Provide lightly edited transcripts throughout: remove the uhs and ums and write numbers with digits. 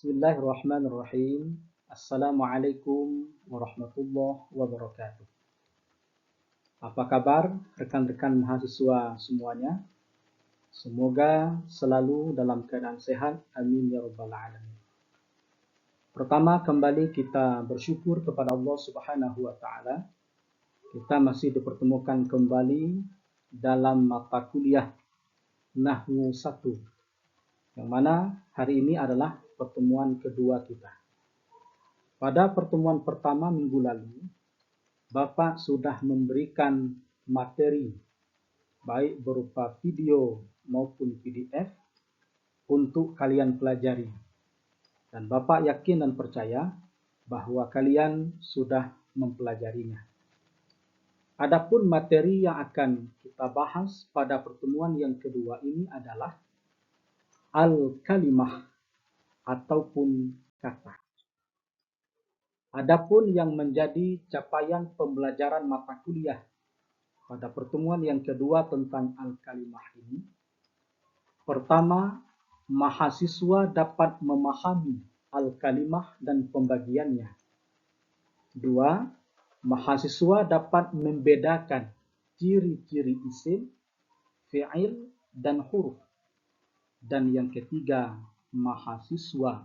Bismillahirrahmanirrahim. Assalamualaikum warahmatullahi wabarakatuh. Apa kabar rekan-rekan mahasiswa semuanya? Semoga selalu dalam keadaan sehat. Amin ya rabbal alamin. Pertama, kembali kita bersyukur kepada Allah Subhanahu wa taala. Kita masih dipertemukan kembali dalam mata kuliah Nahwu 1, yang mana hari ini adalah pertemuan kedua kita. Pada pertemuan pertama minggu lalu, Bapak sudah memberikan materi baik berupa video maupun PDF untuk kalian pelajari. Dan Bapak yakin dan percaya bahwa kalian sudah mempelajarinya. Adapun materi yang akan kita bahas pada pertemuan yang kedua ini adalah al-kalimah ataupun kata. Adapun yang menjadi capaian pembelajaran mata kuliah pada pertemuan yang kedua tentang al-kalimah ini, pertama, mahasiswa dapat memahami al-kalimah dan pembagiannya. Dua, mahasiswa dapat membedakan ciri-ciri isim, fi'il, dan huruf. Dan yang ketiga, mahasiswa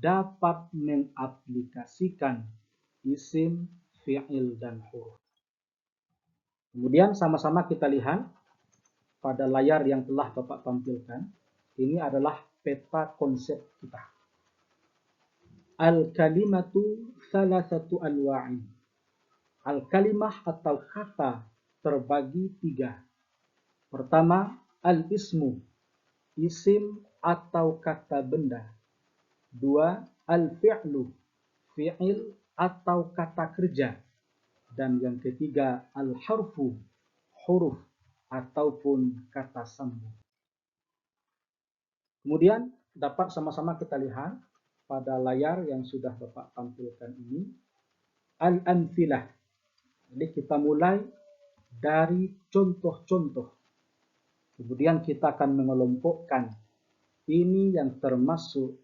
dapat mengaplikasikan isim, fi'il, dan huruf. Kemudian sama-sama kita lihat pada layar yang telah Bapak tampilkan. Ini adalah peta konsep kita. Al-kalimatu salasatu anwa'in. Al-kalimah atau kata terbagi tiga. Pertama, al-ismu, isim atau kata benda. Dua, al-fi'lu, fi'il atau kata kerja. Dan yang ketiga, al-harfu, huruf ataupun kata sambung. Kemudian dapat sama-sama kita lihat pada layar yang sudah Bapak tampilkan ini, al-amthilah. Jadi kita mulai dari contoh-contoh. Kemudian kita akan mengelompokkan ini yang termasuk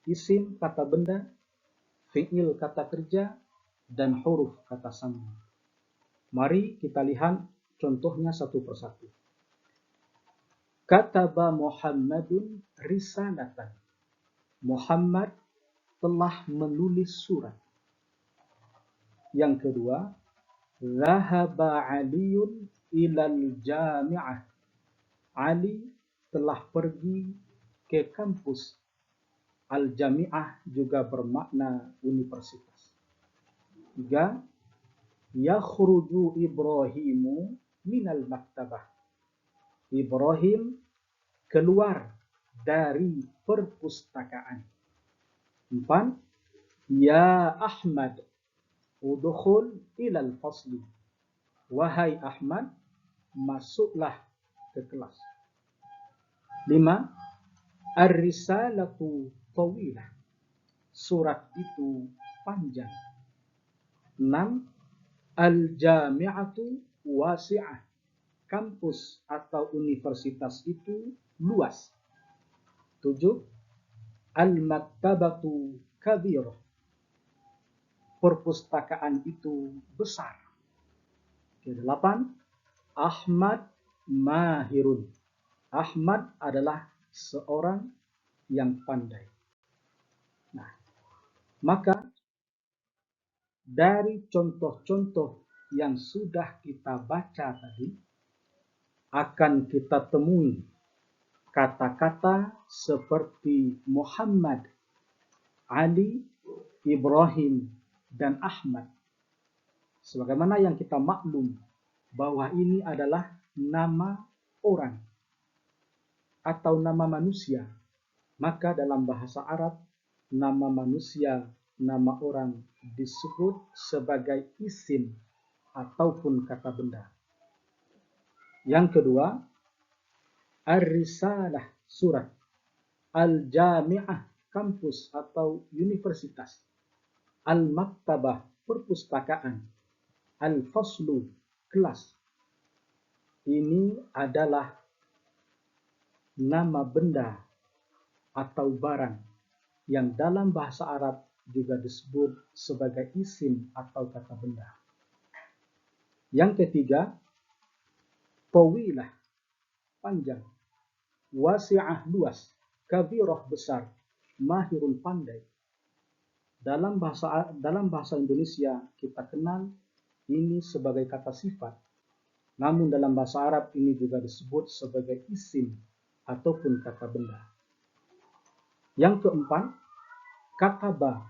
isim kata benda, fi'il kata kerja, dan huruf kata sambung. Mari kita lihat contohnya satu persatu. Kataba Muhammadun risalatan. Muhammad telah menulis surat. Yang kedua, Zahaba Aliun ilal jami'ah. Ali telah pergi ke kampus. Al-jami'ah juga bermakna universitas. Tiga, yakhruju Ibrahimu minal maktabah. Ibrahim keluar dari perpustakaan. Empat, ya Ahmad udkhul ilal fasli. Wahai Ahmad, masuklah ke kelas. Lima, ar-risalatu tawilah. Surat itu panjang. 6. Al-jami'atu wasi'ah. Kampus atau universitas itu luas. 7. Al-maktabatu kabirah. Perpustakaan itu besar. 8. Ahmad mahirun. Ahmad adalah seorang yang pandai. Nah, maka dari contoh-contoh yang sudah kita baca tadi, akan kita temui kata-kata seperti Muhammad, Ali, Ibrahim, dan Ahmad. Sebagaimana yang kita maklum bahwa ini adalah nama orang atau nama manusia. Maka dalam bahasa Arab, nama manusia, nama orang disebut sebagai isim ataupun kata benda. Yang kedua, ar-risalah, surat. Al-jami'ah, kampus atau universitas. Al-maktabah, perpustakaan. Al-faslu, kelas. Ini adalah nama benda atau barang yang dalam bahasa Arab juga disebut sebagai isim atau kata benda. Yang ketiga, tawilah, panjang, wasi'ah, luas, kabirah, besar, mahirun, pandai. Dalam bahasa Indonesia kita kenal ini sebagai kata sifat. Namun dalam bahasa Arab ini juga disebut sebagai isim ataupun kata benda. Yang keempat, kataba,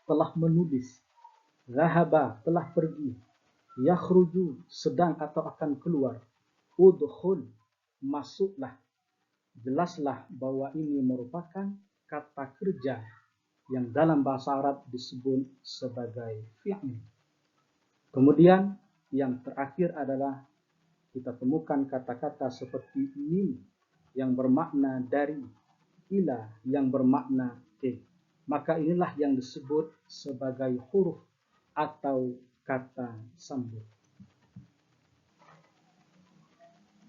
telah menulis, zahaba, telah pergi, yakhruju, sedang atau akan keluar, udkhul, masuklah. Jelaslah bahwa ini merupakan kata kerja yang dalam bahasa Arab disebut sebagai fi'il. Kemudian yang terakhir adalah kita temukan kata-kata seperti min yang bermakna dari, ila yang bermakna ke. Maka inilah yang disebut sebagai huruf atau kata sambung.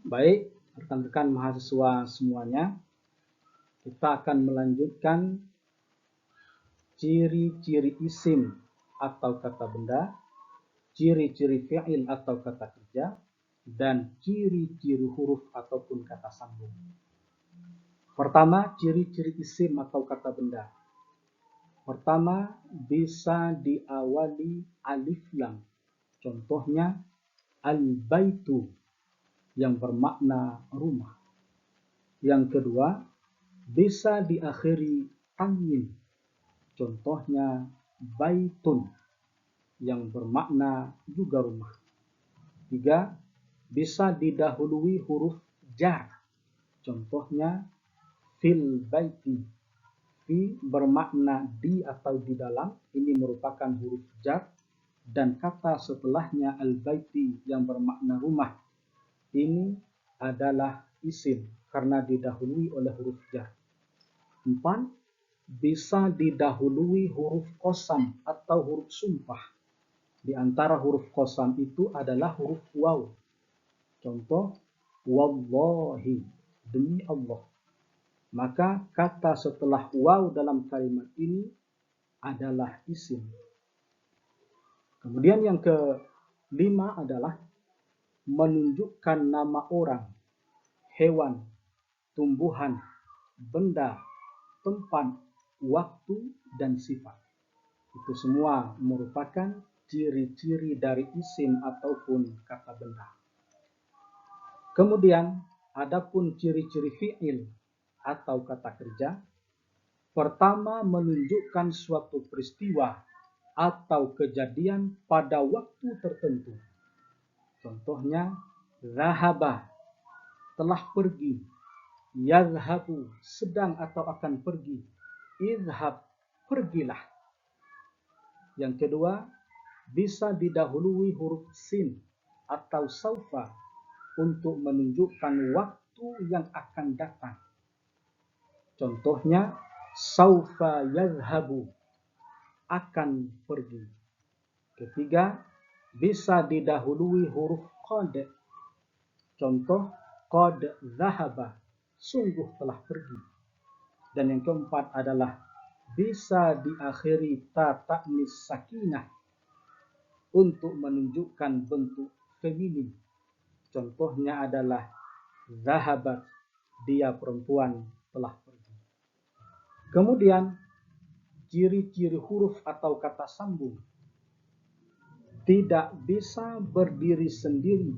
Baik, rekan-rekan mahasiswa semuanya, kita akan melanjutkan ciri-ciri isim atau kata benda, ciri-ciri fi'il atau kata kerja, dan ciri-ciri huruf ataupun kata sambung. Pertama, ciri-ciri isim atau kata benda. Pertama, bisa diawali alif lam. Contohnya, al-baitu yang bermakna rumah. Yang kedua, bisa diakhiri tanwin. Contohnya, baitun yang bermakna juga rumah. Tiga, bisa didahului huruf jar. Contohnya, fil baiti. Fi bermakna di atau di dalam. Ini merupakan huruf jar. Dan kata setelahnya al-baiti yang bermakna rumah. Ini adalah isim karena didahului oleh huruf jar. 4. Bisa didahului huruf qasam atau huruf sumpah. Di antara huruf qasam itu adalah huruf waw. Contoh, wallahi, demi Allah. Maka kata setelah waw dalam kalimat ini adalah isim. Kemudian yang kelima adalah menunjukkan nama orang, hewan, tumbuhan, benda, tempat, waktu, dan sifat. Itu semua merupakan ciri-ciri dari isim ataupun kata benda. Kemudian, adapun ciri-ciri fi'il atau kata kerja, pertama menunjukkan suatu peristiwa atau kejadian pada waktu tertentu. Contohnya, zahaba, telah pergi, yazhabu, sedang atau akan pergi, izhab, pergilah. Yang kedua, bisa didahului huruf sin atau saufa untuk menunjukkan waktu yang akan datang. Contohnya, saufa yazhabu, akan pergi. Ketiga, bisa didahului huruf qad. Contoh, qad zahaba, sungguh telah pergi. Dan yang keempat adalah bisa diakhiri ta ta'nis sakinah untuk menunjukkan bentuk feminin. Contohnya adalah zahabat, dia perempuan telah pergi. Kemudian ciri-ciri huruf atau kata sambung tidak bisa berdiri sendiri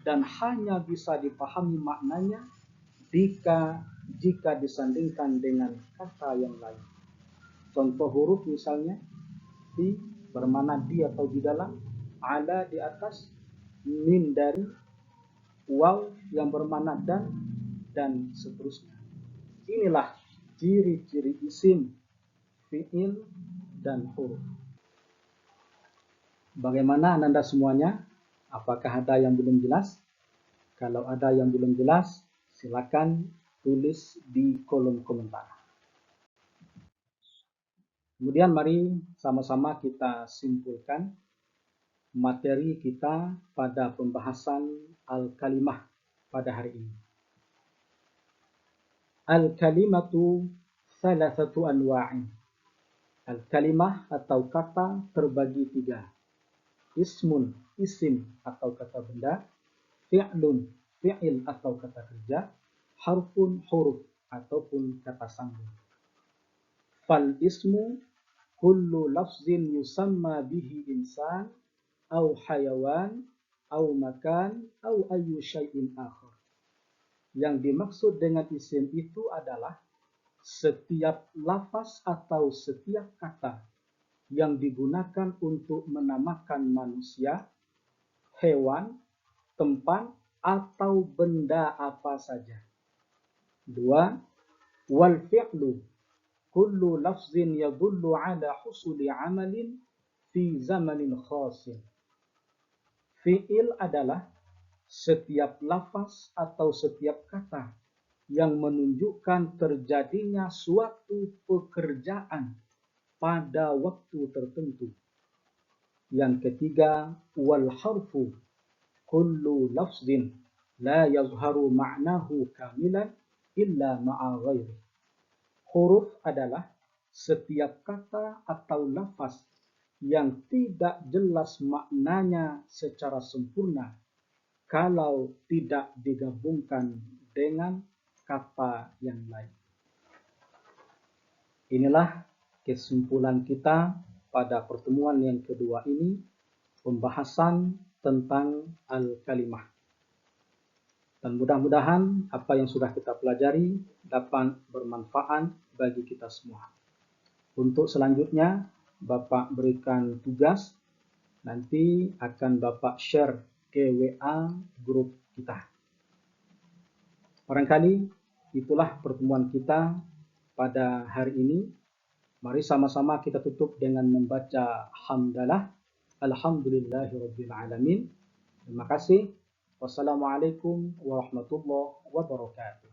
dan hanya bisa dipahami maknanya jika disandingkan dengan kata yang lain. Contoh huruf misalnya, di bermakna di atau di dalam, ala di atas, min dari, waw yang bermakna dan seterusnya. Inilah ciri-ciri isim, fi'il, dan huruf. Bagaimana Anda semuanya? Apakah ada yang belum jelas? Kalau ada yang belum jelas, silakan tulis di kolom komentar. Kemudian mari sama-sama kita simpulkan materi kita pada pembahasan al-kalimah pada hari ini. Al-kalimatu thalathatu anwa'in. Al-kalimah atau kata terbagi tiga. Ismun, isim atau kata benda. Fi'lun, fi'il atau kata kerja. Harfun, huruf ataupun kata sambung. Fal ismu kullu lafzin yusamma bihi insan au hayawan au makan au ayyu syai'in akhar. Yang dimaksud dengan isim itu adalah setiap lafaz atau setiap kata yang digunakan untuk menamakan manusia, hewan, tempat, atau benda apa saja. 2. Wal fi'lu kullu lafzin yadullu ala husuli amalin fi zamanin khasin. Fi'il adalah setiap lafaz atau setiap kata yang menunjukkan terjadinya suatu pekerjaan pada waktu tertentu. Yang ketiga, wal harfu kullu lafzin la yazharu ma'nahu kamilan illa ma'a ghairi. Huruf adalah setiap kata atau lafaz yang tidak jelas maknanya secara sempurna kalau tidak digabungkan dengan kata yang lain. Inilah kesimpulan kita pada pertemuan yang kedua ini, pembahasan tentang al-kalimah. Dan mudah-mudahan apa yang sudah kita pelajari dapat bermanfaat bagi kita semua. Untuk selanjutnya, Bapak berikan tugas, nanti akan Bapak share ke WA grup kita. Barangkali itulah pertemuan kita pada hari ini. Mari sama-sama kita tutup dengan membaca hamdalah. Alhamdulillahirabbil alamin. Terima kasih. Wassalamualaikum warahmatullahi wabarakatuh.